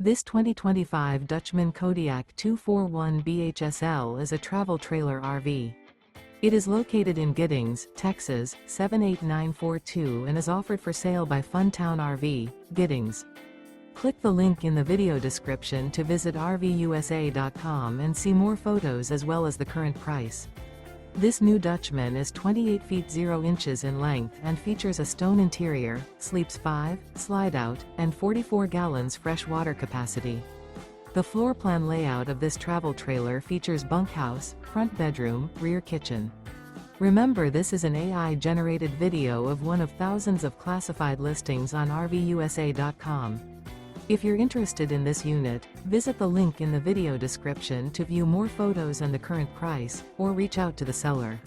This 2025 Dutchmen Kodiak 241 BHSL is a travel trailer RV. It is located in Giddings, Texas, 78942 and is offered for sale by Funtown RV, Giddings. Click the link in the video description to visit RVUSA.com and see more photos as well as the current price. This new Dutchman is 28 feet 0 inches in length and features a stone interior, sleeps 5, slide-out, and 44 gallons fresh water capacity. The floor plan layout of this travel trailer features bunkhouse, front bedroom, rear kitchen. Remember, this is an AI-generated video of one of thousands of classified listings on RVUSA.com. If you're interested in this unit, visit the link in the video description to view more photos and the current price, or reach out to the seller.